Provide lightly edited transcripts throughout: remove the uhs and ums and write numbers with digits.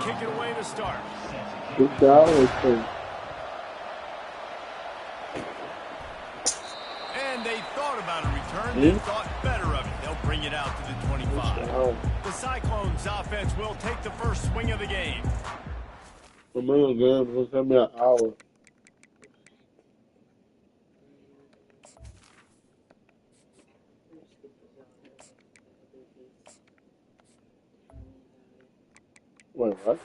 kick it away to start. Good job, thing. And they thought about a return. They thought better of it. They'll bring it out to the 25. The Cyclones offense will take the first swing of the game. Come on, man. We'll come an hour. Wait, what?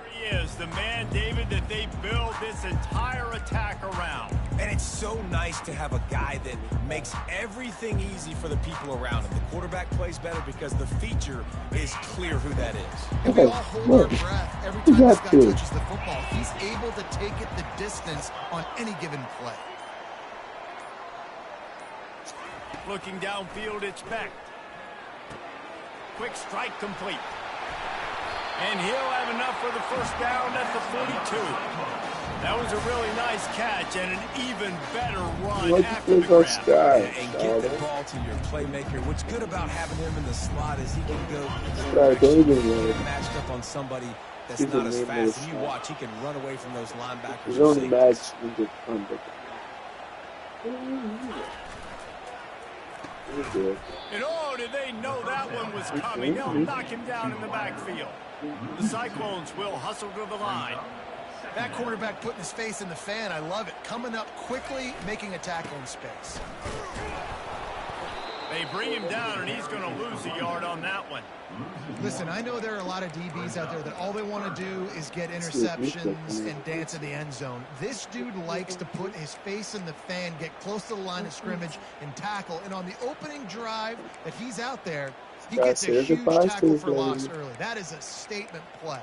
There he is, the man, David, that they build this entire attack around. And it's so nice to have a guy that makes everything easy for the people around him. The quarterback plays better because the feature is clear who that is. And we all hold our breath every time this guy touches the football. He's able to take it the distance on any given play. Looking downfield, it's Beck. Quick strike complete. And he'll have enough for the first down at the 42. That was a really nice catch and an even better run after the grab. And get the ball to your playmaker. What's good about having him in the slot is he can go matched up on somebody that's not as fast. And you watch, he can run away from those linebackers. He's only matched in the front. And oh, did they know that one was coming? They'll knock him down in the backfield. The Cyclones will hustle to the line. That quarterback putting his face in the fan, I love it. Coming up quickly, making a tackle in space. They bring him down, and he's going to lose a yard on that one. Listen, I know there are a lot of DBs out there that all they want to do is get interceptions and dance in the end zone. This dude likes to put his face in the fan, get close to the line of scrimmage, and tackle. And on the opening drive that he's out there, he gets a huge tackle for loss early. That is a statement play.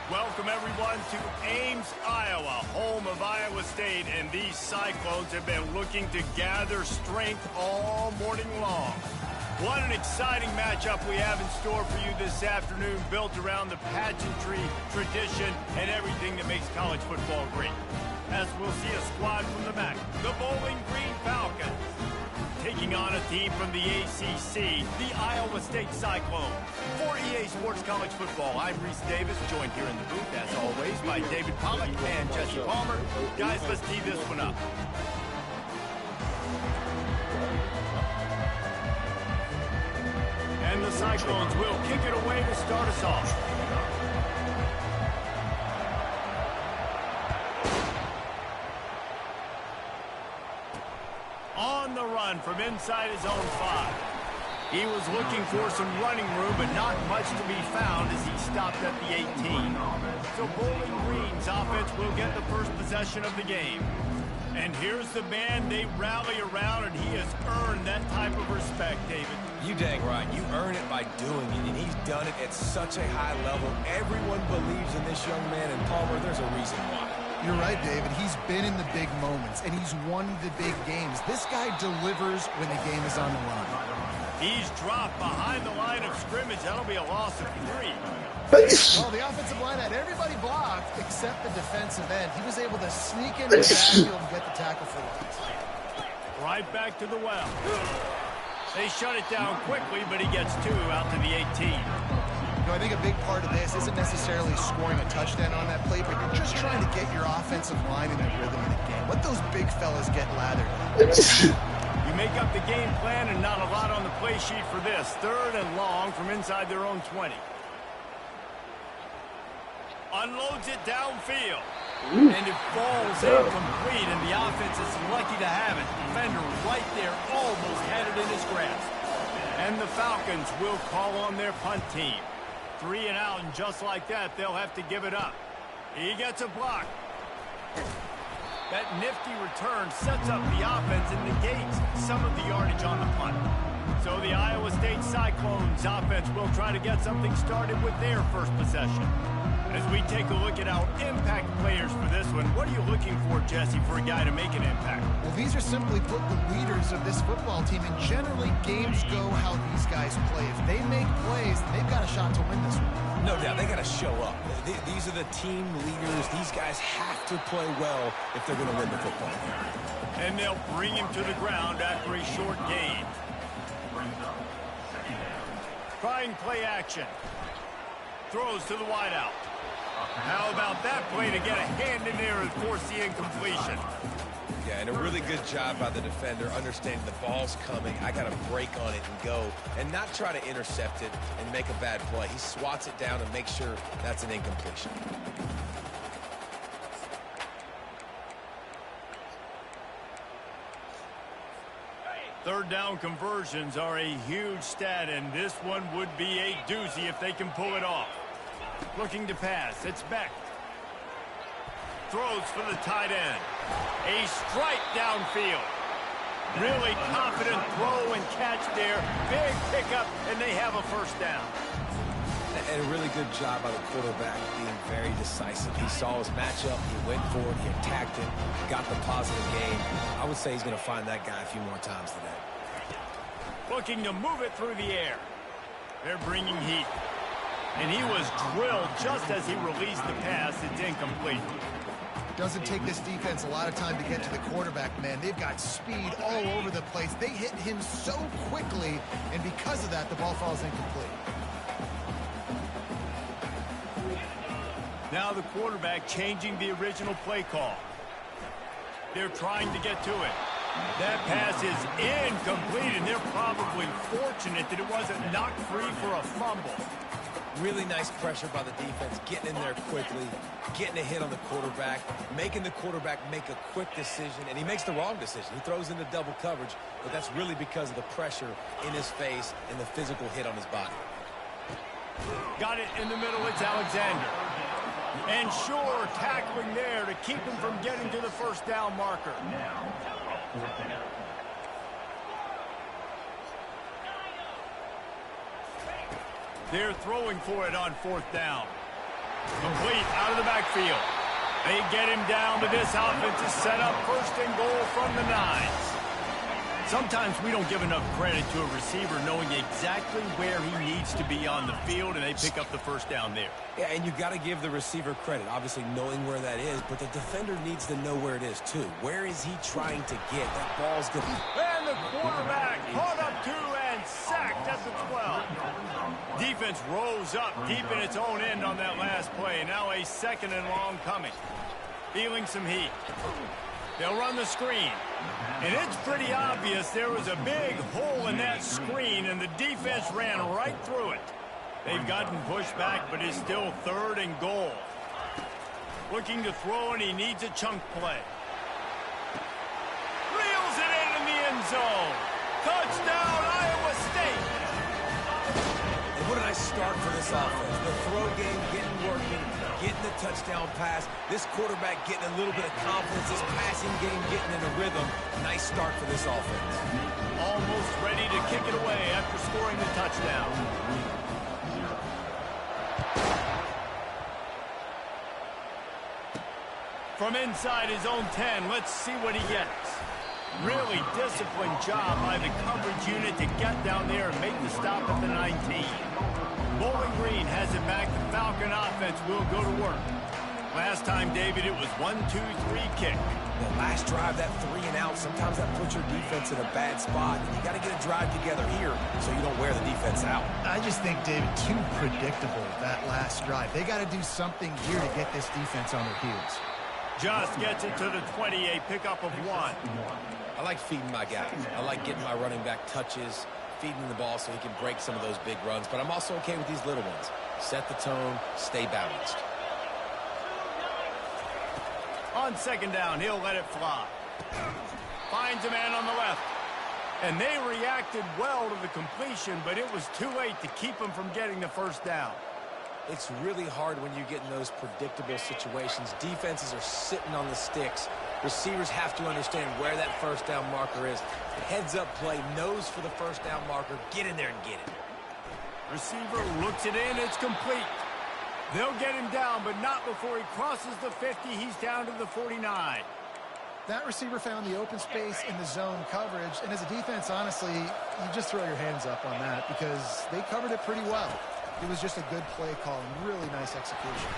Welcome, everyone, to Ames, Iowa, home of Iowa State, and these Cyclones have been looking to gather strength all morning long. What an exciting matchup we have in store for you this afternoon, built around the pageantry, tradition, and everything that makes college football great. As we'll see a squad from the MAC, the Bowling Green Falcons, taking on a team from the ACC, the Iowa State Cyclones. For EA Sports College Football, I'm Reese Davis, joined here in the booth, as always, by David Pollack and Jesse Palmer. Guys, let's tee this one up. And the Cyclones will kick it away to start us off. On the run from inside his own 5. He was looking for some running room, but not much to be found as he stopped at the 18. So Bowling Green's offense will get the first possession of the game. And here's the man they rally around, and he has earned that type of respect, David. You dang right. You earn it by doing it, and he's done it at such a high level. Everyone believes in this young man, and Palmer, there's a reason why. You're right, David. He's been in the big moments, and he's won the big games. This guy delivers when the game is on the line. He's dropped behind the line of scrimmage. That'll be a loss of 3. Well, the offensive line had everybody blocked except the defensive end. He was able to sneak into the backfield and get the tackle for loss. Right back to the well. They shut it down quickly, but he gets 2 out to the 18. I think a big part of this isn't necessarily scoring a touchdown on that play, but you're just trying to get your offensive line in the rhythm of the game. Let those big fellas get lathered. You make up the game plan and not a lot on the play sheet for this. 3rd and long from inside their own 20. Unloads it downfield. And it falls incomplete, and the offense is lucky to have it. Defender right there almost had it in his grasp. And the Falcons will call on their punt team. 3 and out, and just like that, they'll have to give it up. He gets a block. That nifty return sets up the offense and negates some of the yardage on the punt. So the Iowa State Cyclones offense will try to get something started with their first possession. As we take a look at our impact players for this one, what are you looking for, Jesse, for a guy to make an impact? Well, these are simply put the leaders of this football team, and generally games go how these guys play. If they make plays, they've got a shot to win this one. No doubt, they got to show up. These are the team leaders. These guys have to play well if they're going to win the football game. And they'll bring him to the ground after a short gain. Trying play action. Throws to the wideout. How about that play to get a hand in there and force the incompletion? Yeah, and a really good job by the defender understanding the ball's coming. I got to break on it and go and not try to intercept it and make a bad play. He swats it down and makes sure that's an incompletion. Third down conversions are a huge stat, and this one would be a doozy if they can pull it off. Looking to pass. It's Beck. Throws for the tight end. A strike downfield. Really confident throw and catch there. Big pickup, and they have a first down. And a really good job by the quarterback being very decisive. He saw his matchup. He went for it. He attacked it. Got the positive gain. I would say he's going to find that guy a few more times today. Looking to move it through the air. They're bringing heat. And he was drilled just as he released the pass. It's incomplete. Doesn't take this defense a lot of time to get to the quarterback, man. They've got speed all over the place. They hit him so quickly, and because of that, the ball falls incomplete. Now the quarterback changing the original play call. They're trying to get to it. That pass is incomplete, and they're probably fortunate that it wasn't knocked free for a fumble. Really nice pressure by the defense, getting in there quickly, getting a hit on the quarterback, making the quarterback make a quick decision, and he makes the wrong decision. He throws into double coverage, but that's really because of the pressure in his face and the physical hit on his body. Got it in the middle, it's Alexander. And sure, tackling there to keep him from getting to the first down marker. They're throwing for it on fourth down. Complete out of the backfield. They get him down, but this offense is set up first and goal from the 9s. Sometimes we don't give enough credit to a receiver knowing exactly where he needs to be on the field, and they pick up the first down there. Yeah, and you got to give the receiver credit, obviously knowing where that is, but the defender needs to know where it is too. Where is he trying to get? That ball's good. And the quarterback caught up to and sacked at the 12. Defense rose up deep in its own end on that last play. Now a second and long coming. Feeling some heat. They'll run the screen. And it's pretty obvious there was a big hole in that screen, and the defense ran right through it. They've gotten pushed back, but it's still third and goal. Looking to throw, and he needs a chunk play. Reels it in the end zone. Touchdown, Iowa State. And what a nice start for this offense. The throw game getting working, getting the touchdown pass. This quarterback getting a little bit of confidence. This passing game getting in a rhythm. Nice start for this offense. Almost ready to kick it away after scoring the touchdown. From inside his own 10, let's see what he gets. Really disciplined job by the coverage unit to get down there and make the stop at the 19. Bowling Green has it back. The Falcon offense will go to work. Last time, David, it was 1-2-3 kick. The last drive, that 3 and out, sometimes that puts your defense in a bad spot. You got to get a drive together here so you don't wear the defense out. I just think, David, too predictable, that last drive. They got to do something here to get this defense on their heels. Just gets it to the 20, a pickup of 1. I like feeding my guys. I like getting my running back touches, feeding the ball so he can break some of those big runs. But I'm also okay with these little ones. Set the tone, stay balanced. On second down, he'll let it fly. Finds a man on the left. And they reacted well to the completion, but it was too late to keep him from getting the first down. It's really hard when you get in those predictable situations. Defenses are sitting on the sticks. Receivers have to understand where that first down marker is. Heads-up play, nose for the first down marker. Get in there and get it. Receiver looks it in. It's complete. They'll get him down, but not before he crosses the 50. He's down to the 49. That receiver found the open space in the zone coverage, and as a defense, honestly, you just throw your hands up on that because they covered it pretty well. It was just a good play call and really nice execution.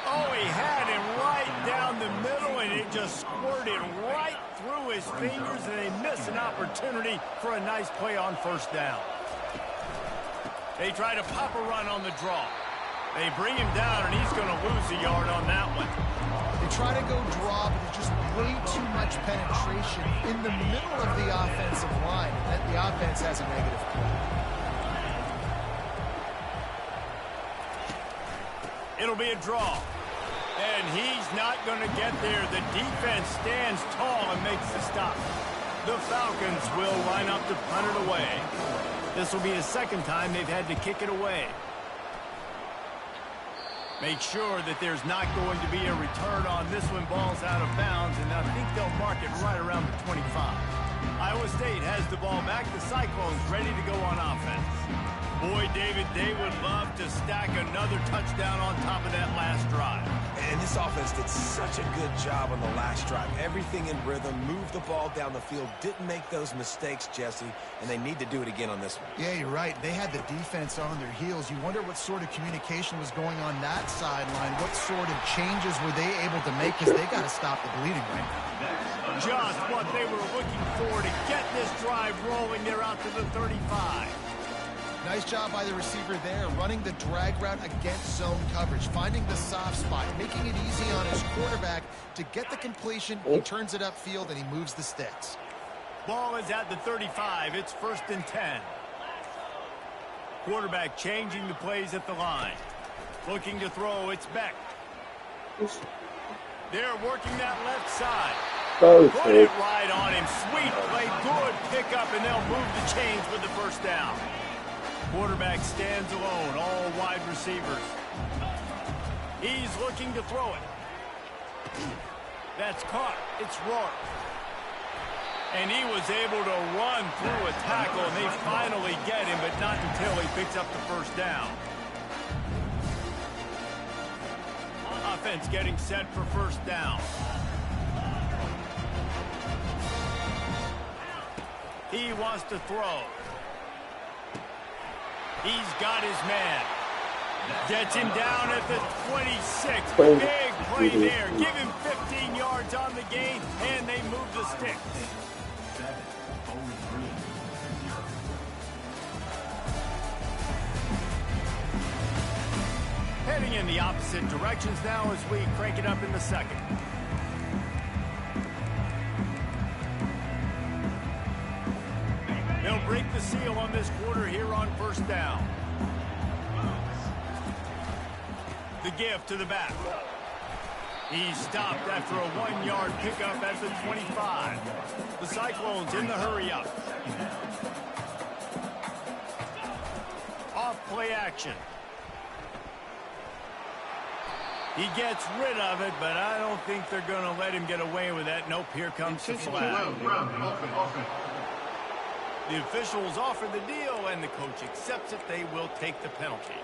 Oh, he had him right down the middle, and it just squirted right through his fingers, and they missed an opportunity for a nice play on first down. They try to pop a run on the draw. They bring him down, and he's going to lose a yard on that one. They try to go draw, but there's just way too much penetration in the middle of the offensive line. And the offense has a negative play. It'll be a draw. And he's not going to get there. The defense stands tall and makes the stop. The Falcons will line up to punt it away. This will be the second time they've had to kick it away. Make sure that there's not going to be a return on this when ball's out of bounds, and I think they'll mark it right around the 25. Iowa State has the ball back. The Cyclones ready to go on offense. Boy, David, they would love to stack another touchdown on top of that last drive. And this offense did such a good job on the last drive. Everything in rhythm, moved the ball down the field, didn't make those mistakes, Jesse, and they need to do it again on this one. Yeah, you're right. They had the defense on their heels. You wonder what sort of communication was going on that sideline. What sort of changes were they able to make because they got to stop the bleeding right now. Just what they were looking for to get this drive rolling. They're out to the 35. Nice job by the receiver there, running the drag route against zone coverage, finding the soft spot, making it easy on his quarterback to get the completion. He turns it upfield, and he moves the sticks. Ball is at the 35. It's 1st and 10. Quarterback changing the plays at the line. Looking to throw. It's Beck. They're working that left side. Put it right on him. Sweet play. Good pickup, and they'll move the chains with the first down. Quarterback stands alone, all wide receivers. He's looking to throw it. That's caught. It's Rourke. And he was able to run through a tackle, and they finally get him, but not until he picks up the first down. Offense getting set for first down. He wants to throw. He's got his man. Gets him down at the 26. Big play there. Give him 15 yards on the gain, and they move the sticks. Heading in the opposite directions now as we crank it up in the second. They'll break the seal on this quarter here on first down. The give to the back. He's stopped after a 1-yard pickup at the 25. The Cyclones in the hurry up. Off play action. He gets rid of it, but I don't think they're going to let him get away with that. Nope, here comes the flag. The officials offer the deal, and the coach accepts it. They will take the penalty.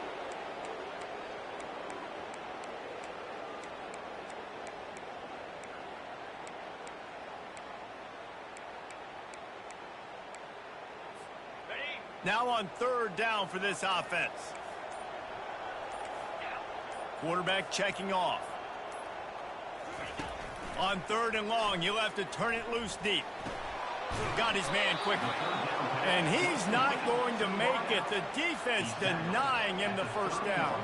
Now on third down for this offense. Quarterback checking off. On third and long, he'll have to turn it loose deep. Got his man quickly. And he's not going to make it. The defense denying him the first down.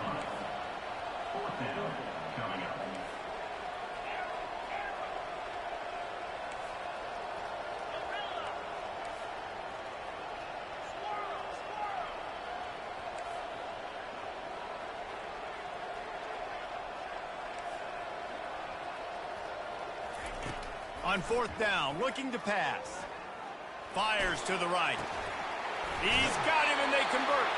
On fourth down, looking to pass. Fires to the right. He's got him, and they convert.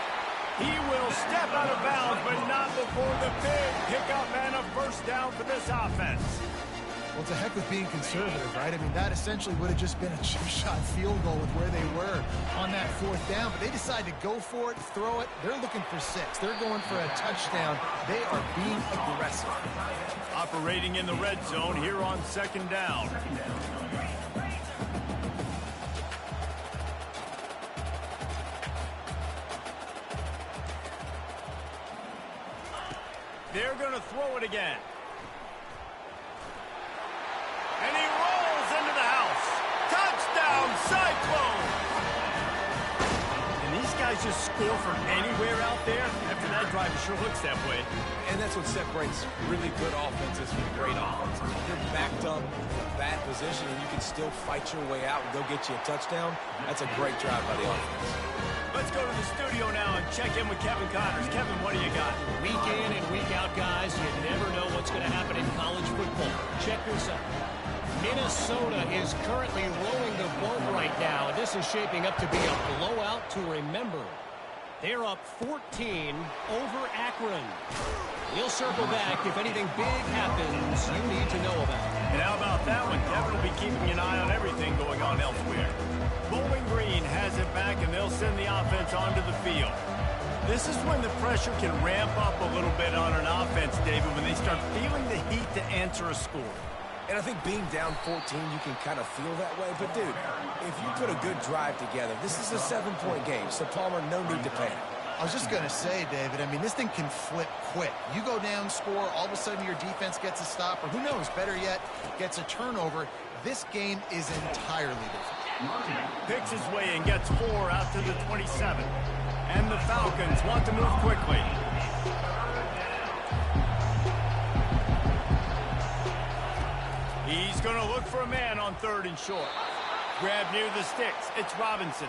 He will step out of bounds, but not before the big pickup and a first down for this offense. Well, it's a heck with being conservative, right? I mean, that essentially would have just been a chip-shot field goal with where they were on that fourth down. But they decide to go for it, throw it. They're looking for 6. They're going for a touchdown. They are being aggressive. Operating in the red zone here on second down. They're going to throw it again. And he rolls into the house. Touchdown, Cyclone! And these guys just score from anywhere out there. After that drive, it sure looks that way. And that's what separates really good offenses from great offenses. You're backed up in a bad position, and you can still fight your way out and go get you a touchdown. That's a great drive by the offense. Let's go to the studio now and check in with Kevin Connors. Kevin, what do you got? Week in and week out, guys, you never know what's going to happen in college football. Check this out. Minnesota is currently rolling the boat right now, and this is shaping up to be a blowout to remember. They're up 14 over Akron. We'll circle back if anything big happens you need to know about. And how about that one? Kevin will be keeping an eye on everything going on elsewhere. Bowling Green has it back, and they'll send the offense onto the field. This is when the pressure can ramp up a little bit on an offense, David, when they start feeling the heat to answer a score. And I think being down 14, you can kind of feel that way. But, dude, if you put a good drive together, this is a 7-point game. So, Palmer, no need to panic. I was just going to say, David, I mean, this thing can flip quick. You go down, score, all of a sudden your defense gets a stop, or who knows, better yet, gets a turnover. This game is entirely different. Picks his way and gets 4 out to the 27. And the Falcons want to move quickly. He's going to look for a man on 3rd and short. Grab near the sticks. It's Robinson.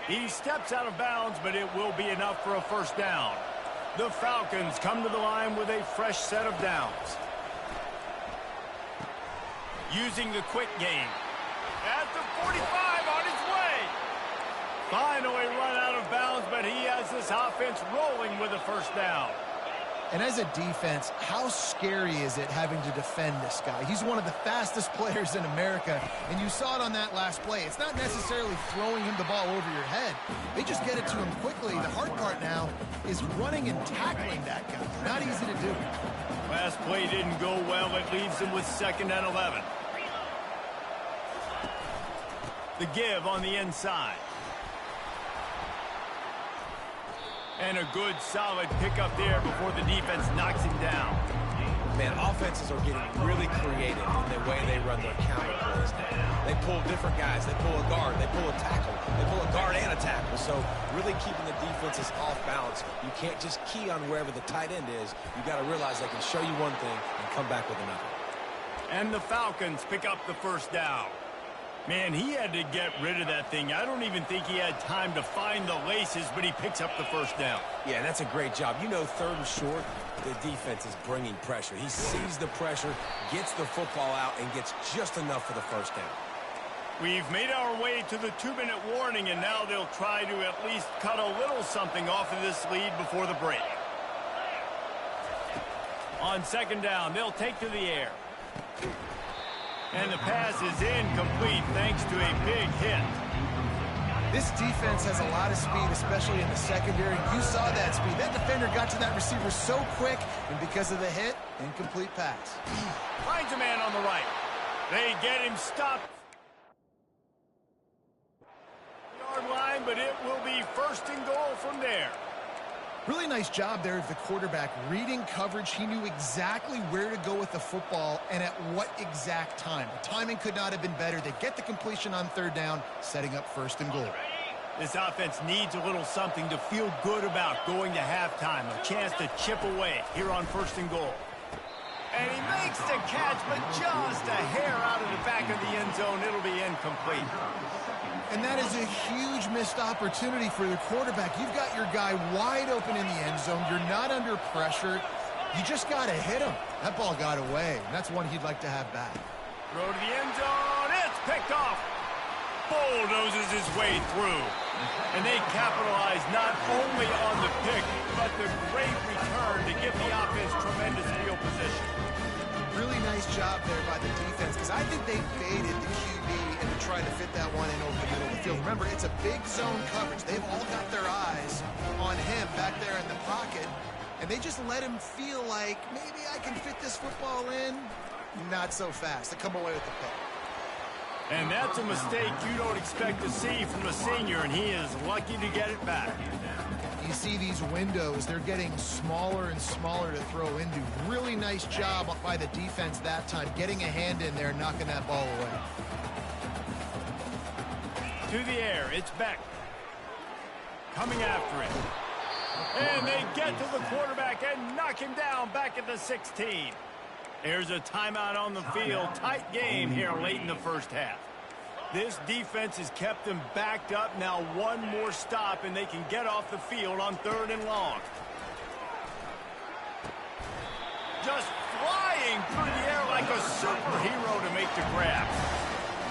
He steps out of bounds, but it will be enough for a first down. The Falcons come to the line with a fresh set of downs. Using the quick game. At the 45 on his way. Finally run out of bounds, but he has this offense rolling with a first down. And as a defense, how scary is it having to defend this guy? He's one of the fastest players in America, and you saw it on that last play. It's not necessarily throwing him the ball over your head. They just get it to him quickly. The hard part now is running and tackling that guy. Not easy to do. Last play didn't go well. It leaves him with 2nd and 11. The give on the inside. And a good, solid pickup there before the defense knocks him down. Man, offenses are getting really creative in the way they run their counter plays now. They pull different guys. They pull a guard. They pull a tackle. They pull a guard and a tackle. So really keeping the defenses off balance. You can't just key on wherever the tight end is. You got to realize they can show you one thing and come back with another. And the Falcons pick up the first down. Man, he had to get rid of that thing. I don't even think he had time to find the laces, but he picks up the first down. Yeah, that's a great job. You know, 3rd and short, the defense is bringing pressure. He sees the pressure, gets the football out, and gets just enough for the first down. We've made our way to the 2-minute warning, and now they'll try to at least cut a little something off of this lead before the break. On 2nd down, they'll take to the air. And the pass is incomplete thanks to a big hit. This defense has a lot of speed, especially in the secondary. You saw that speed. That defender got to that receiver so quick, and because of the hit, incomplete pass. Finds a man on the right. They get him stopped. Yard line, but it will be 1st and goal from there. Really nice job there of the quarterback reading coverage. He knew exactly where to go with the football and at what exact time. The timing could not have been better. They get the completion on 3rd down, setting up 1st and goal. This offense needs a little something to feel good about going to halftime. A chance to chip away here on 1st and goal. And he makes the catch, but just a hair out of the back of the end zone. It'll be incomplete. And that is a huge missed opportunity for the quarterback. You've got your guy wide open in the end zone. You're not under pressure. You just got to hit him. That ball got away, and that's one he'd like to have back. Throw to the end zone. It's picked off. Bulldozes his way through. And they capitalize not only on the pick, but the great return to give the offense tremendous field position. Really nice job there by the defense, because I think they baited the QB into trying to fit that one in over the middle of the field. Remember, it's a big zone coverage. They've all got their eyes on him back there in the pocket, and they just let him feel like, maybe I can fit this football in. Not so fast. They come away with the pick. And that's a mistake you don't expect to see from a senior, and he is lucky to get it back. You see these windows, they're getting smaller and smaller to throw into. Really nice job by the defense that time, getting a hand in there, knocking that ball away. To the air, it's Beck. Coming after it. And they get to the quarterback and knock him down back at the 16. There's a timeout on the field. Tight game here late in the first half. This defense has kept them backed up. Now one more stop, and they can get off the field on 3rd and long. Just flying through the air like a superhero to make the grab.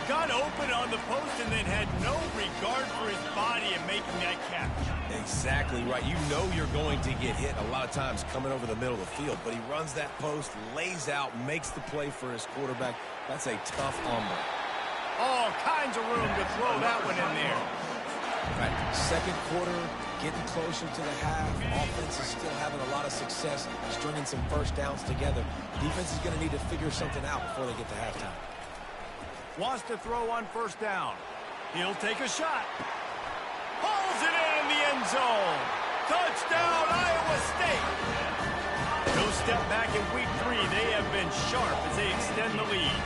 Got open on the post and then had no regard for his body in making that catch. Exactly right. You know you're going to get hit a lot of times coming over the middle of the field, but he runs that post, lays out, makes the play for his quarterback. That's a tough hombre. All kinds of room to throw that one in there. Right. Second quarter, getting closer to the half. Offense is still having a lot of success stringing some first downs together. Defense is going to need to figure something out before they get to halftime. Wants to throw on 1st down. He'll take a shot. Hauls it in the end zone. Touchdown, Iowa State. No step back in week 3. They have been sharp as they extend the lead.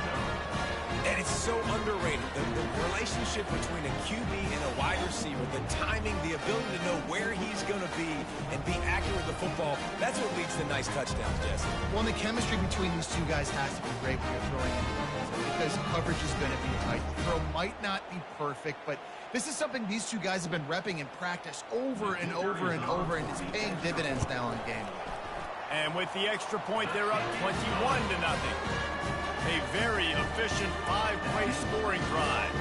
And it's so underrated. The relationship between a QB and a wide receiver, the timing, the ability to know where he's going to be and be accurate with the football, that's what leads to nice touchdowns, Jesse. Well, the chemistry between these two guys has to be great when you're throwing in because coverage is going to be tight. The throw might not be perfect, but this is something these two guys have been repping in practice over and over and over, and it's paying dividends now in game. And with the extra point, they're up 21-0. A very efficient 5-play scoring drive.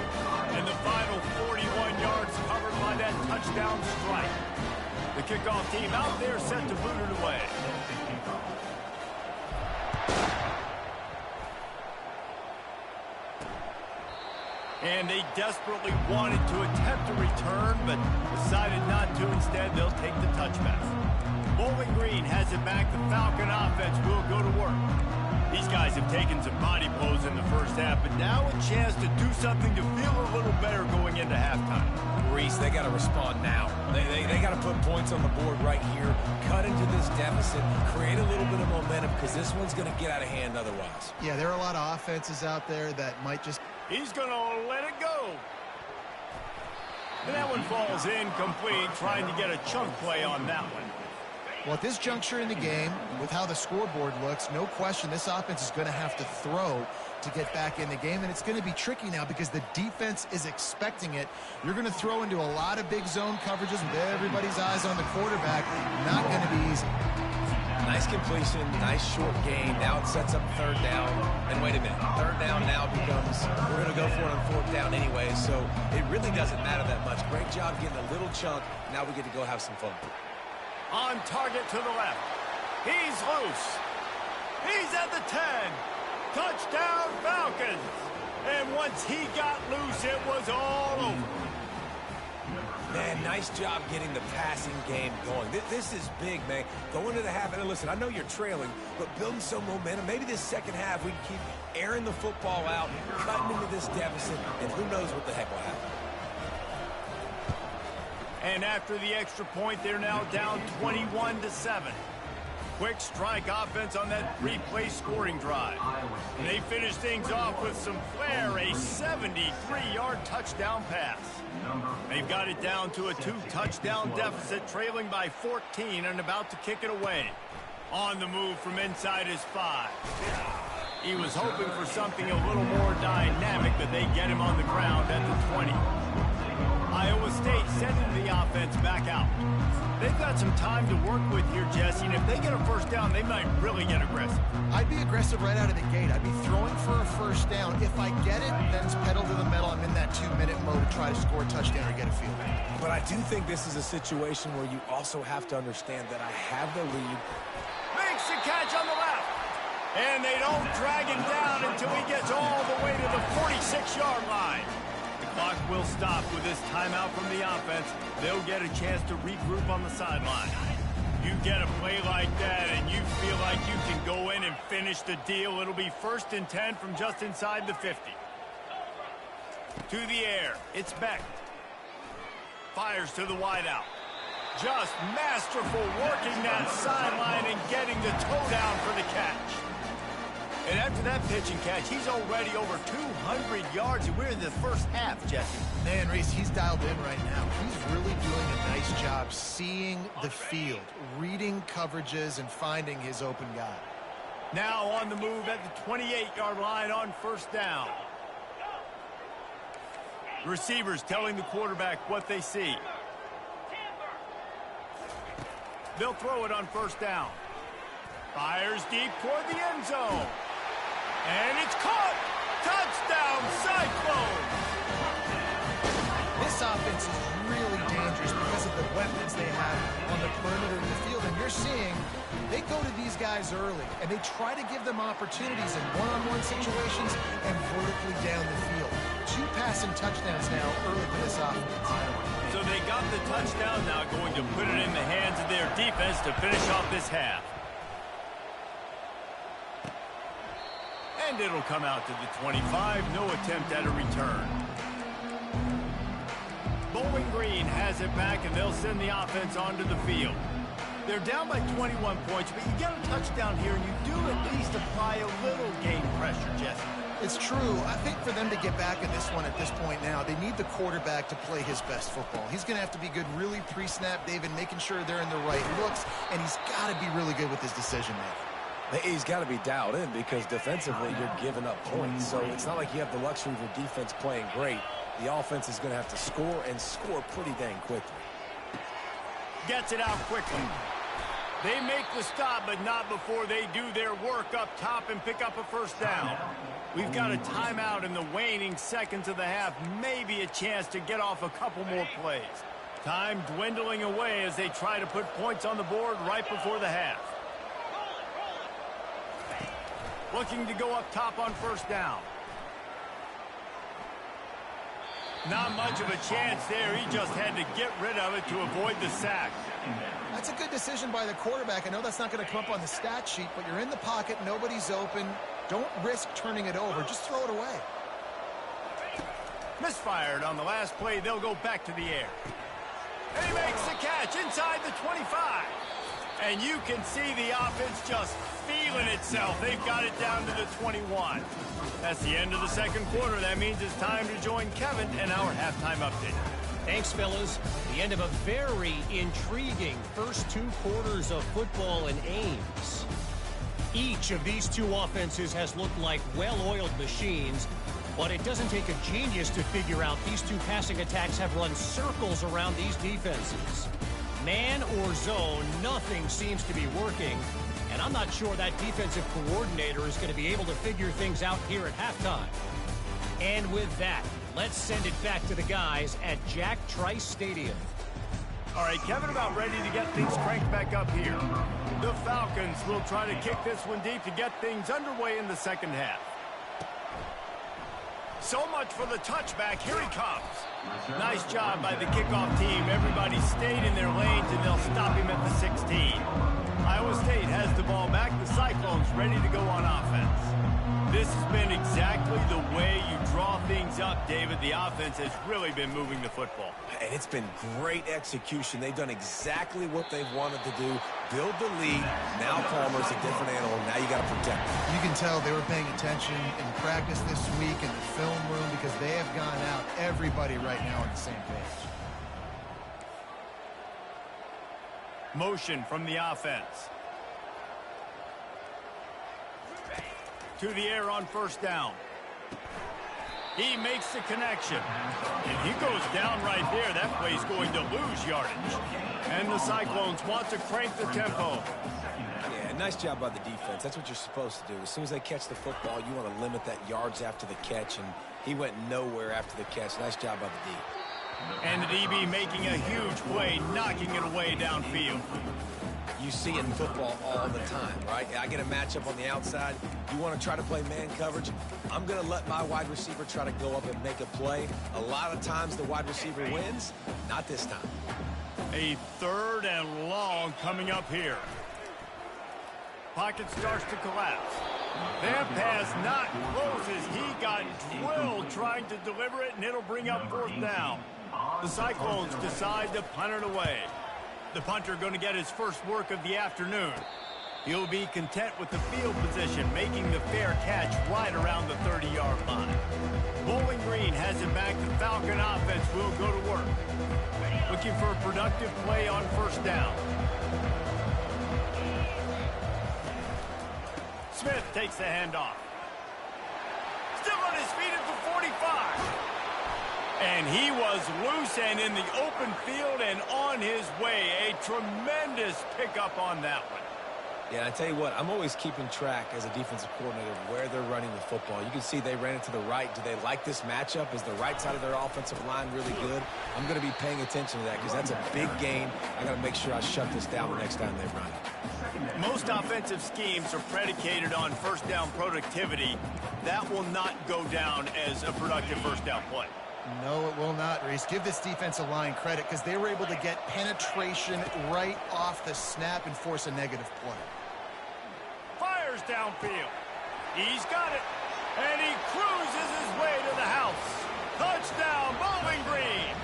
And the final 41 yards covered by that touchdown strike. The kickoff team out there set to boot it away. And they desperately wanted to attempt a return, but decided not to. Instead, they'll take the touchback. Bowling Green has it back. The Falcon offense will go to work. These guys have taken some body blows in the first half, but now a chance to do something to feel a little better going into halftime. Reese, they got to respond now. They got to put points on the board right here, cut into this deficit, create a little bit of momentum, because this one's going to get out of hand otherwise. Yeah, there are a lot of offenses out there that might just... He's going to let it go. And that one falls incomplete, trying to get a chunk play on that one. Well, at this juncture in the game, with how the scoreboard looks, no question this offense is going to have to throw to get back in the game, and it's going to be tricky now because the defense is expecting it. You're going to throw into a lot of big zone coverages with everybody's eyes on the quarterback. Not going to be easy. Nice completion, nice short gain. Now it sets up 3rd down. And wait a minute, 3rd down now becomes, we're going to go for it on 4th down anyway, so it really doesn't matter that much. Great job getting a little chunk. Now we get to go have some fun. On target to the left. He's loose. He's at the 10. Touchdown, Falcons. And once he got loose, it was all over. Man, nice job getting the passing game going. This is big, man. Going to the half, and listen, I know you're trailing, but building some momentum. Maybe this second half we can keep airing the football out, cutting into this deficit, and who knows what the heck will happen. And after the extra point, they're now down 21-7. Quick strike offense on that 3-play scoring drive. And they finish things off with some flair, a 73-yard touchdown pass. They've got it down to a 2-touchdown deficit, trailing by 14 and about to kick it away. On the move from inside his 5. He was hoping for something a little more dynamic, but they get him on the ground at the 20. Iowa State sending the offense back out. They've got some time to work with here, Jesse, and if they get a 1st down, they might really get aggressive. I'd be aggressive right out of the gate. I'd be throwing for a 1st first down. If I get it, then it's pedal to the metal. I'm in that 2-minute mode to try to score a touchdown or get a field goal. But I do think this is a situation where you also have to understand that I have the lead. Makes the catch on the left. And they don't drag him down until he gets all the way to the 46-yard line. The clock will stop with this timeout from the offense. They'll get a chance to regroup on the sideline. You get a play like that and you feel like you can go in and finish the deal. It'll be 1st and 10 from just inside the 50. To the air. It's Beck. Fires to the wideout. Just masterful working that sideline and getting the toe down for the catch. And after that pitch and catch, he's already over 200 yards, and we're in the first half, Jesse. Man, Reese, he's dialed in right now. He's really doing a nice job seeing the field, reading coverages, and finding his open guy. Now on the move at the 28-yard line on 1st down. Receivers telling the quarterback what they see. They'll throw it on 1st down. Fires deep toward the end zone. And it's caught! Touchdown, Cyclones! This offense is really dangerous because of the weapons they have on the perimeter of the field. And you're seeing they go to these guys early, and they try to give them opportunities in one-on-one situations and vertically down the field. 2 passing touchdowns now early for this offense. So they got the touchdown, now going to put it in the hands of their defense to finish off this half. And it'll come out to the 25. No attempt at a return. Bowling Green has it back, and they'll send the offense onto the field. They're down by 21 points, but you get a touchdown here, and you do at least apply a little game pressure, Jesse. It's true. I think for them to get back in this one at this point now, they need the quarterback to play his best football. He's going to have to be good really pre-snap, David, making sure they're in the right looks, and he's got to be really good with his decision-making. He's got to be dialed in because defensively you're giving up points. So it's not like you have the luxury of your defense playing great. The offense is going to have to score and score pretty dang quickly. Gets it out quickly. They make the stop, but not before they do their work up top and pick up a 1st down. We've got a timeout in the waning seconds of the half. Maybe a chance to get off a couple more plays. Time dwindling away as they try to put points on the board right before the half. Looking to go up top on 1st down. Not much of a chance there. He just had to get rid of it to avoid the sack. That's a good decision by the quarterback. I know that's not going to come up on the stat sheet, but you're in the pocket. Nobody's open. Don't risk turning it over. Just throw it away. Misfired on the last play. They'll go back to the air. And he makes the catch inside the 25. And you can see the offense just feeling itself. They've got it down to the 21. That's the end of the 2nd quarter. That means it's time to join Kevin and our halftime update. Thanks, fellas. The end of a very intriguing first 2 quarters of football in Ames. Each of these 2 offenses has looked like well-oiled machines, but it doesn't take a genius to figure out these 2 passing attacks have run circles around these defenses. Man or zone, nothing seems to be working, and I'm not sure that defensive coordinator is going to be able to figure things out here at halftime. And with that, let's send it back to the guys at Jack Trice Stadium. All right, Kevin, about ready to get things cranked back up here. The Falcons will try to kick this one deep to get things underway in the 2nd half. So much for the touchback. Here he comes. Nice job by the kickoff team. Everybody stayed in their lanes, and they'll stop him at the 16. Iowa State has the ball back. The Cyclones ready to go on offense. This has been exactly the way you draw things up, David. The offense has really been moving the football. And it's been great execution. They've done exactly what they've wanted to do. Build the lead. Now Palmer's a different animal. Now you got to protect him. You can tell they were paying attention in practice this week in the film room because they have gone out, everybody right now on the same page. Motion from the offense. To the air on 1st down. He makes the connection. And he goes down right there. That play's going to lose yardage. And the Cyclones want to crank the tempo. Yeah, nice job by the defense. That's what you're supposed to do. As soon as they catch the football, you want to limit that yards after the catch, and he went nowhere after the catch. Nice job by the D. And the DB making a huge play, knocking it away downfield. You see it in football all the time, right? I get a matchup on the outside. You want to try to play man coverage? I'm going to let my wide receiver try to go up and make a play. A lot of times the wide receiver wins. Not this time. A 3rd and long coming up here. Pocket starts to collapse. That pass not closes. He got drilled trying to deliver it, and it'll bring up 4th down. The Cyclones decide to punt it away. The punter going to get his first work of the afternoon. He'll be content with the field position, making the fair catch right around the 30-yard line. Bowling Green has it back. The Falcon offense will go to work. Looking for a productive play on 1st down. Smith takes the handoff. Still on his feet at the 45. And he was loose and in the open field and on his way. A tremendous pickup on that one. Yeah, I tell you what, I'm always keeping track as a defensive coordinator of where they're running the football. You can see they ran it to the right. Do they like this matchup? Is the right side of their offensive line really good? I'm going to be paying attention to that because that's a big gain. I got to make sure I shut this down the next time they run it. Most offensive schemes are predicated on 1st down productivity. That will not go down as a productive 1st down play. No, it will not, Reese. Give this defensive line credit because they were able to get penetration right off the snap and force a negative play. Fires downfield. He's got it. And he cruises his way to the house. Touchdown, Bowling Green.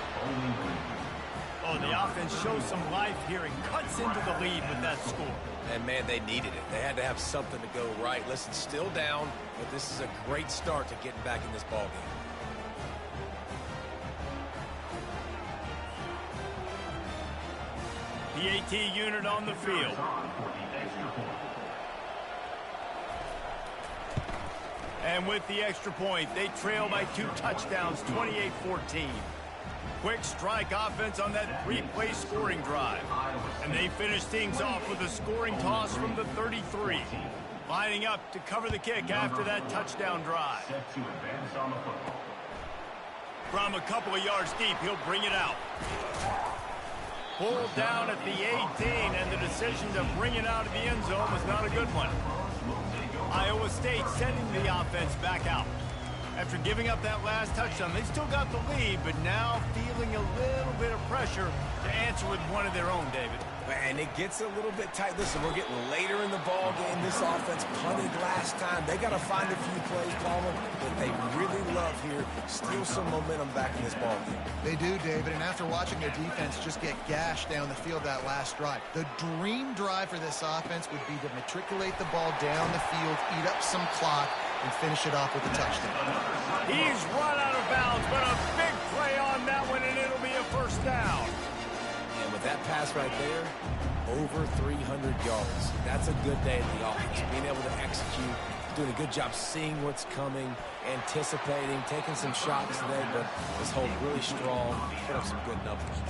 Oh, the offense shows some life here and cuts into the lead with that score. And, man, they needed it. They had to have something to go right. Listen, still down, but this is a great start to getting back in this ballgame. PAT unit on the field. And with the extra point, they trail by 2 touchdowns, 28-14. Quick strike offense on that 3-play scoring drive. And they finish things off with a scoring toss from the 33. Lining up to cover the kick after that touchdown drive. From a couple of yards deep, he'll bring it out. Pulled down at the 18, and the decision to bring it out of the end zone was not a good one. Iowa State sending the offense back out. After giving up that last touchdown, they still got the lead, but now feeling a little bit of pressure to answer with one of their own, David. And it gets a little bit tight. Listen, we're getting later in the ball game. This offense punted last time. They got to find a few plays, Palmer, that they really love here. Steal some momentum back in this ball game. They do, David, and after watching their defense just get gashed down the field that last drive, the dream drive for this offense would be to matriculate the ball down the field, eat up some clock, and finish it off with a touchdown. He's run out of bounds, but a big play on that one, and it'll be a 1st down. And with that pass right there, over 300 yards. That's a good day at the offense. Being able to execute, doing a good job seeing what's coming, anticipating, taking some shots today, but this hold really strong, put up some good numbers.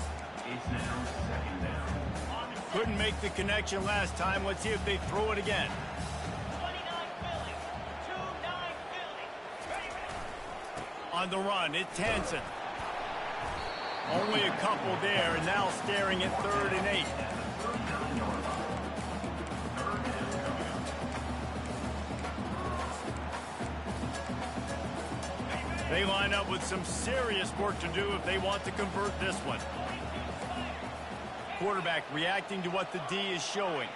Couldn't make the connection last time. Let's see if they throw it again. On the run, it's Hansen. Only a couple there, and now staring at 3rd and 8. They line up with some serious work to do if they want to convert this one. Quarterback reacting to what the D is showing.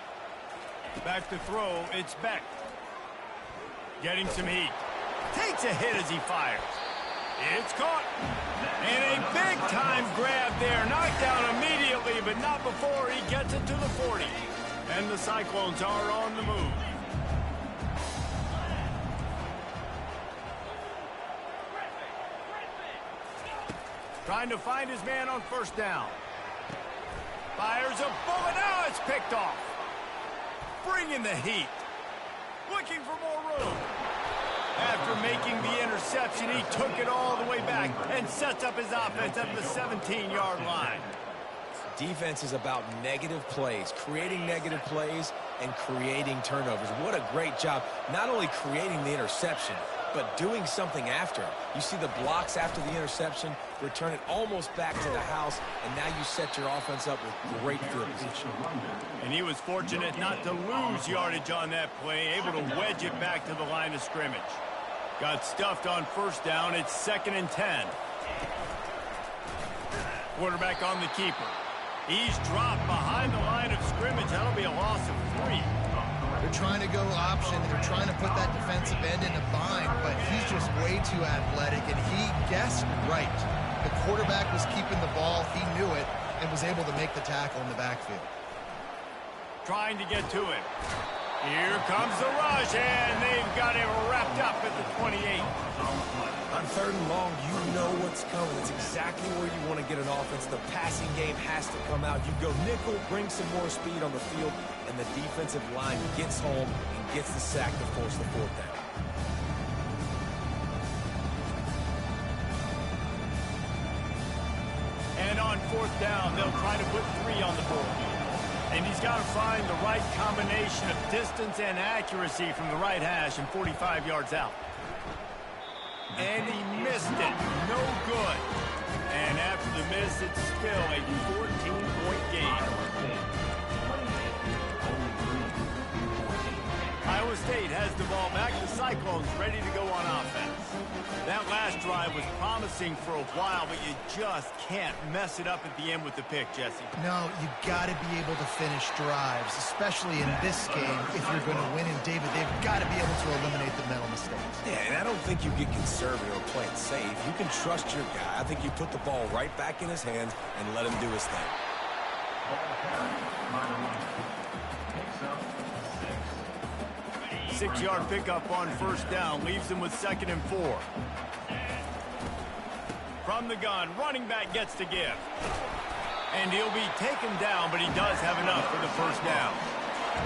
Back to throw, it's Beck. Getting some heat. Takes a hit as he fires. It's caught. And a big-time grab there. Knocked down immediately, but not before he gets it to the 40. And the Cyclones are on the move. Trying to find his man on 1st down. Fires a bullet. Now it's picked off. Bringing the heat. Looking for more room. After making the interception. reception. He took it all the way back and sets up his offense at the 17-yard line. Defense is about negative plays, creating negative plays and creating turnovers. What a great job, not only creating the interception, but doing something after. You see the blocks after the interception, return it almost back to the house, and now you set your offense up with great field position. And he was fortunate not to lose yardage on that play, able to wedge it back to the line of scrimmage. Got stuffed on first down. It's 2nd and 10. Quarterback on the keeper. He's dropped behind the line of scrimmage. That'll be a loss of 3. They're trying to go option. They're trying to put that defensive end in a bind, but he's just way too athletic, and he guessed right. The quarterback was keeping the ball. He knew it and was able to make the tackle in the backfield. Trying to get to him. Here comes the rush, and they've got him wrapped up at the 28. On 3rd and long, you know what's coming. It's exactly where you want to get an offense. The passing game has to come out. You go nickel, bring some more speed on the field, and the defensive line gets home and gets the sack to force the 4th down. And on 4th down, they'll try to put 3 on the board. And he's got to find the right combination of distance and accuracy from the right hash and 45 yards out. And he missed it. No good. And after the miss, it's still a 14-point game. Iowa State has the ball back. The Cyclones ready to go on offense. That last drive was promising for a while, but you just can't mess it up at the end with the pick, Jesse. No, you got to be able to finish drives, especially in this game. If you're going to win in David, they've got to be able to eliminate the mental mistakes. Yeah, and I don't think you get conservative or play it safe. You can trust your guy. I think you put the ball right back in his hands and let him do his thing. 6-yard pickup on 1st down leaves him with 2nd and 4. From the gun, running back gets to give. And he'll be taken down, but he does have enough for the 1st down.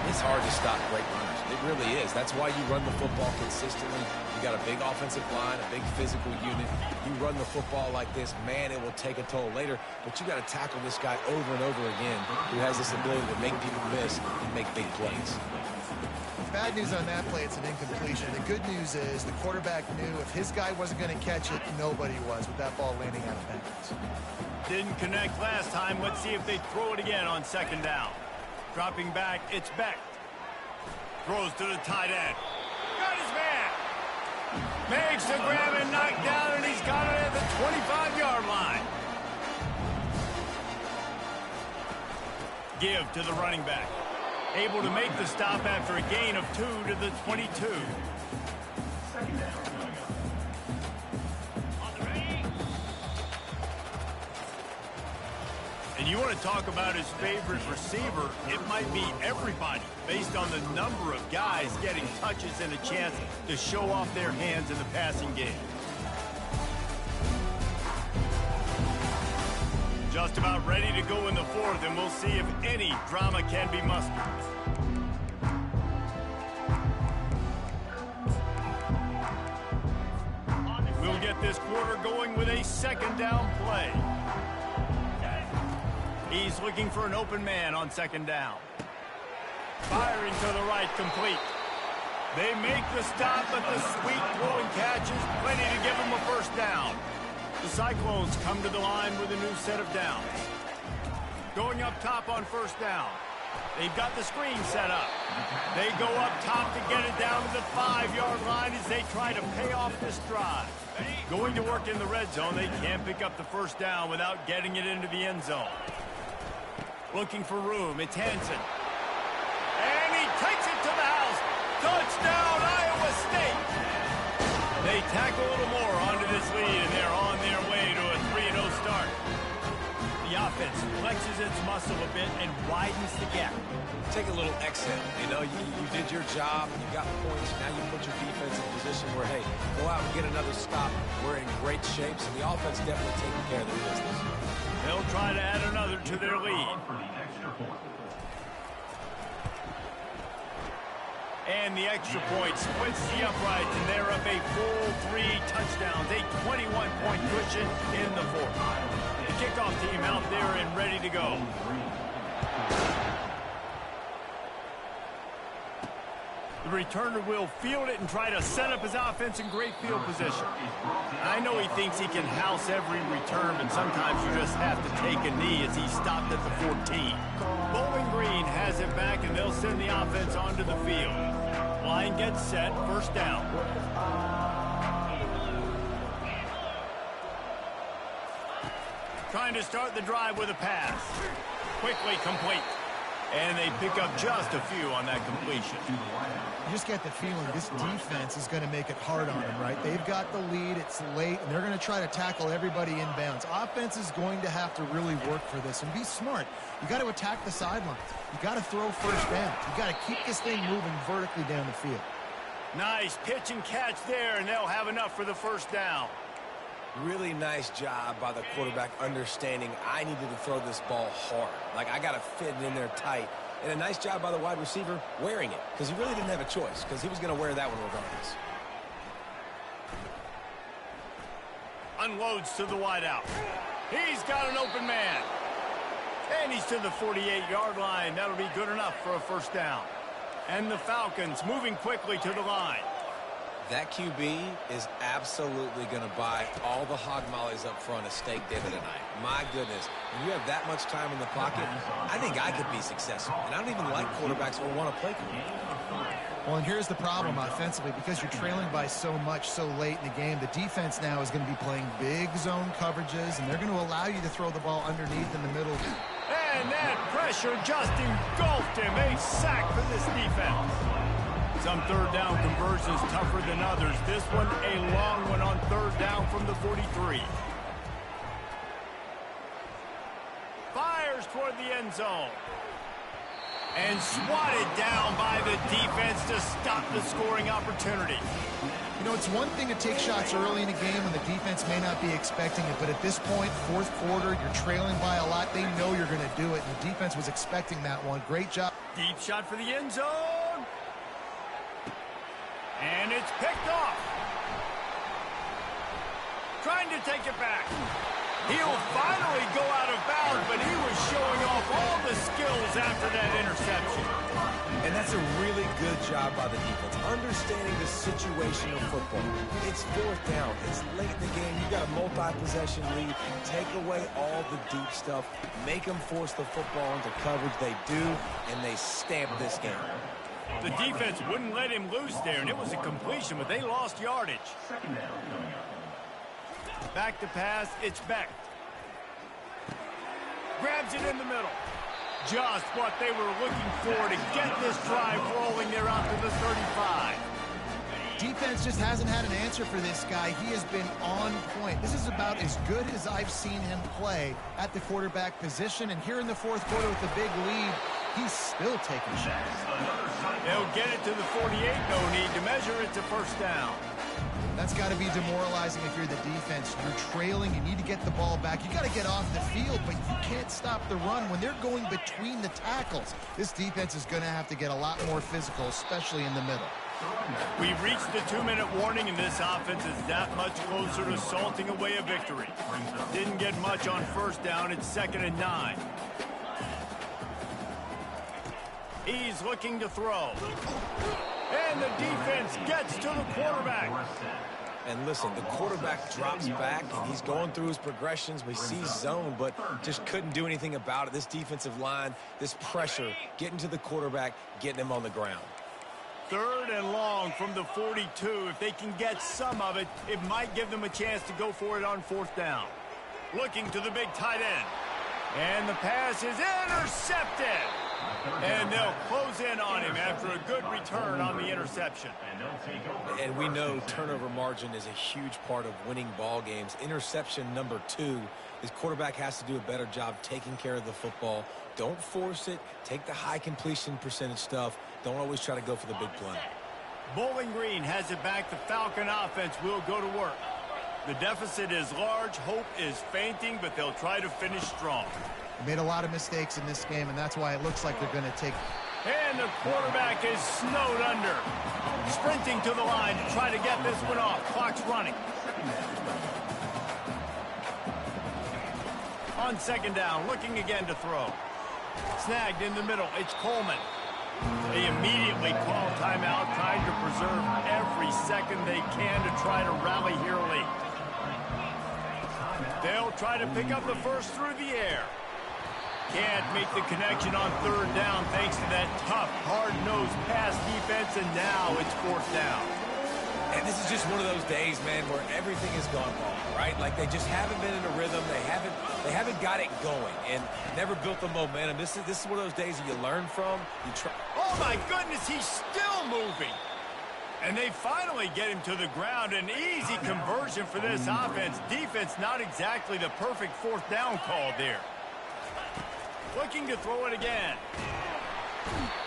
It's hard to stop great runners. It really is. That's why you run the football consistently. You got a big offensive line, a big physical unit. You run the football like this, man, it will take a toll later. But you got to tackle this guy over and over again who has this ability to make people miss and make big plays. Bad news on that play, it's an incompletion. The good news is the quarterback knew if his guy wasn't going to catch it, nobody was with that ball landing out of bounds. Didn't connect last time. Let's see if they throw it again on 2nd down. Dropping back, it's Beck. Throws to the tight end. Got his man. Makes the grab and knock down, and he's got it at the 25-yard line. Give to the running back. Able to make the stop after a gain of 2 to the 22. And you want to talk about his favorite receiver, it might be everybody, based on the number of guys getting touches and a chance to show off their hands in the passing game. Just about ready to go in the 4th, and we'll see if any drama can be mustered. We'll get this quarter going with a 2nd down play. He's looking for an open man on 2nd down. Firing to the right, complete. They make the stop, but the sweet throw and catch is plenty to give him a 1st down. The Cyclones come to the line with a new set of downs. Going up top on 1st down. They've got the screen set up. They go up top to get it down to the 5-yard line as they try to pay off this drive. Going to work in the red zone, they can't pick up the 1st down without getting it into the end zone. Looking for room, it's Hansen. And he takes it to the house. Touchdown, Iowa State! They tack a little more onto this lead, and they're on their way to a 3-0 start. The offense flexes its muscle a bit and widens the gap. Take a little exit. You know, you did your job, you got points, now you put your defense in a position where, hey, go out and get another stop. We're in great shape, so the offense definitely taking care of their business. They'll try to add another to their lead. And the extra point splits the uprights, and they're up a full 3 touchdowns, a 21-point cushion in the fourth. The kickoff team out there and ready to go. The returner will field it and try to set up his offense in great field position. I know he thinks he can house every return, but sometimes you just have to take a knee as he stopped at the 14. Bowling Green has it back, and they'll send the offense onto the field. Line gets set, first down. Trying to start the drive with a pass. Quickly complete. And they pick up just a few on that completion. You just get the feeling this defense is going to make it hard on them, right? They've got the lead, it's late, and they're going to try to tackle everybody inbounds. Offense is going to have to really work for this and be smart. You got to attack the sidelines. You got to throw first down. You got to keep this thing moving vertically down the field. Nice pitch and catch there, and they'll have enough for the first down. Really nice job by the quarterback understanding I needed to throw this ball hard. Like, I got to fit it in there tight. And a nice job by the wide receiver wearing it, because he really didn't have a choice, because he was going to wear that one regardless. Unloads to the wideout. He's got an open man. And he's to the 48-yard line. That'll be good enough for a first down. And the Falcons moving quickly to the line. That QB is absolutely going to buy all the hog mollies up front of steak dinner tonight. My goodness, when you have that much time in the pocket, I think I could be successful. And I don't even like quarterbacks who want to play for me. Well, and here's the problem offensively. Because you're trailing by so much so late in the game, the defense now is going to be playing big zone coverages, and they're going to allow you to throw the ball underneath in the middle. And that pressure just engulfed him. A sack for this defense. Some third down conversions tougher than others. This one a long one on third down from the 43. Fires toward the end zone. And swatted down by the defense to stop the scoring opportunity. You know, it's one thing to take shots early in a game when the defense may not be expecting it, but at this point, fourth quarter, you're trailing by a lot. They know you're going to do it, and the defense was expecting that one. Great job. Deep shot for the end zone. And it's picked off. Trying to take it back. He'll finally go out of bounds, but he was showing off all the skills after that interception. And that's a really good job by the defense, understanding the situation of football. It's fourth down. It's late in the game. You got a multi-possession lead. Take away all the deep stuff. Make them force the football into coverage. They do, and they stamp this game. The defense wouldn't let him loose there, and it was a completion, but they lost yardage. Back to pass, it's Beck. Grabs it in the middle. Just what they were looking for to get this drive rolling there out to the 35. Defense just hasn't had an answer for this guy. He has been on point. This is about as good as I've seen him play at the quarterback position, and here in the fourth quarter with the big lead, he's still taking shots. They'll get it to the 48, no need to measure it to first down. That's got to be demoralizing if you're the defense. You're trailing, you need to get the ball back. You got to get off the field, but you can't stop the run when they're going between the tackles. This defense is going to have to get a lot more physical, especially in the middle. We've reached the 2-minute warning, and this offense is that much closer to salting away a victory. Didn't get much on first down. It's 2nd and 9. He's looking to throw. And the defense gets to the quarterback. And listen, the quarterback drops back, and he's going through his progressions. We see zone, but just couldn't do anything about it. This defensive line, this pressure, getting to the quarterback, getting him on the ground. 3rd and long from the 42. If they can get some of it, it might give them a chance to go for it on 4th down. Looking to the big tight end. And the pass is intercepted. And they'll close in on him after a good return on the interception. And we know turnover margin is a huge part of winning ball games. Interception number 2. His quarterback has to do a better job taking care of the football. Don't force it. Take the high completion percentage stuff. Don't always try to go for the big play. Bowling Green has it back. The Falcon offense will go to work. The deficit is large. Hope is fainting, but they'll try to finish strong. Made a lot of mistakes in this game, and that's why it looks like they're going to take And the quarterback is snowed under. Sprinting to the line to try to get this one off. Clock's running. On second down, looking again to throw. Snagged in the middle. It's Coleman. They immediately call timeout, trying to preserve every second they can to try to rally here late. They'll try to pick up the first through the air. Can't make the connection on third down thanks to that tough, hard-nosed pass defense, and now it's fourth down. And this is just one of those days, man, where everything has gone wrong, right? Like they just haven't been in a rhythm. They haven't got it going and never built the momentum. This is one of those days that you learn from. You try. Oh my goodness, he's still moving. And they finally get him to the ground. An easy conversion for this offense. Defense not exactly the perfect fourth down call there. Looking to throw it again.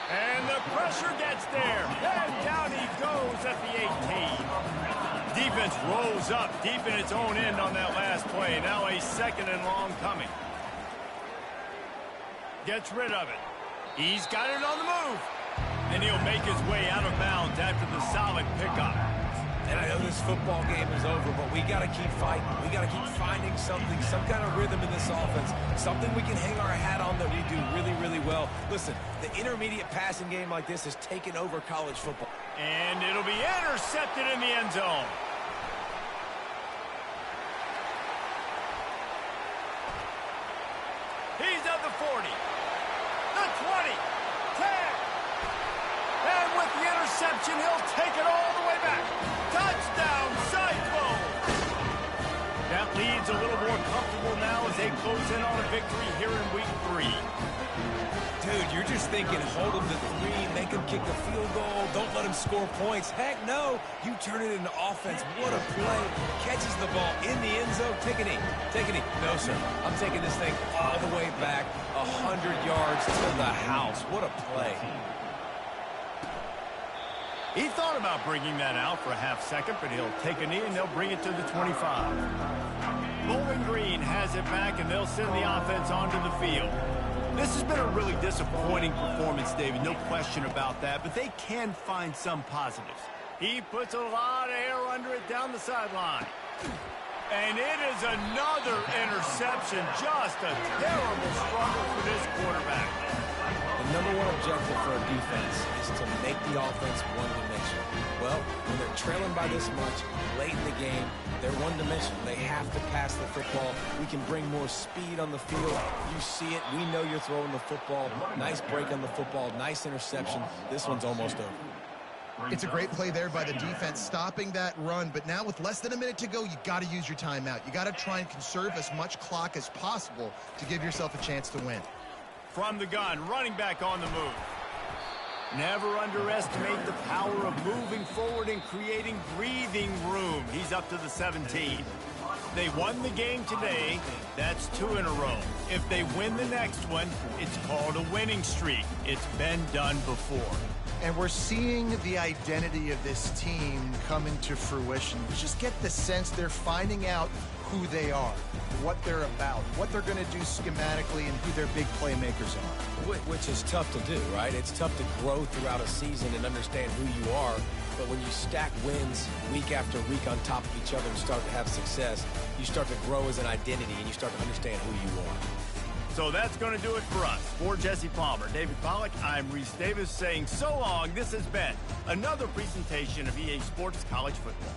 And the pressure gets there. And down he goes at the 18. Defense rolls up deep in its own end on that last play. Now a second and long coming. Gets rid of it. He's got it on the move. And he'll make his way out of bounds after the solid pickup. And I know this football game is over, but we got to keep fighting. We got to keep finding something, some kind of rhythm in this offense, something we can hang our hat on that we do really, really well. Listen, the intermediate passing game like this has taken over college football. And it'll be intercepted in the end zone. He's at the 40, the 20, 10. And with the interception, he'll take it all the way back. Touchdown, Cyclones! That lead's a little more comfortable now as they close in on a victory here in week 3. Dude, you're just thinking, hold them to 3, make them kick the field goal, don't let them score points. Heck no, you turn it into offense. What a play. Catches the ball in the end zone. Take a knee. Take a knee. No, sir. I'm taking this thing all the way back, 100 yards to the house. What a play. He thought about bringing that out for a half second, but he'll take a knee and they'll bring it to the 25. Bowling Green has it back, and they'll send the offense onto the field. This has been a really disappointing performance, David, no question about that, but they can find some positives. He puts a lot of air under it down the sideline. And it is another interception. Just a terrible struggle for this quarterback. The number one objective for a defense is to make the offense one-dimensional. Well, when they're trailing by this much, late in the game, they're one-dimensional. They have to pass the football. We can bring more speed on the field. You see it. We know you're throwing the football. Nice break on the football. Nice interception. This one's almost over. It's a great play there by the defense, stopping that run. But now with less than a minute to go, you got to use your timeout. You got to try and conserve as much clock as possible to give yourself a chance to win. From the gun, running back on the move. Never underestimate the power of moving forward and creating breathing room. He's up to the 17. They won the game today. That's 2 in a row. If they win the next one, it's called a winning streak. It's been done before. And we're seeing the identity of this team come into fruition. We just get the sense they're finding out who they are, what they're about, what they're going to do schematically, and who their big playmakers are. Which is tough to do, right? It's tough to grow throughout a season and understand who you are. But when you stack wins week after week on top of each other and start to have success, you start to grow as an identity and you start to understand who you are. So that's going to do it for us. For Jesse Palmer, David Pollack, I'm Reese Davis saying so long. This has been another presentation of EA Sports College Football.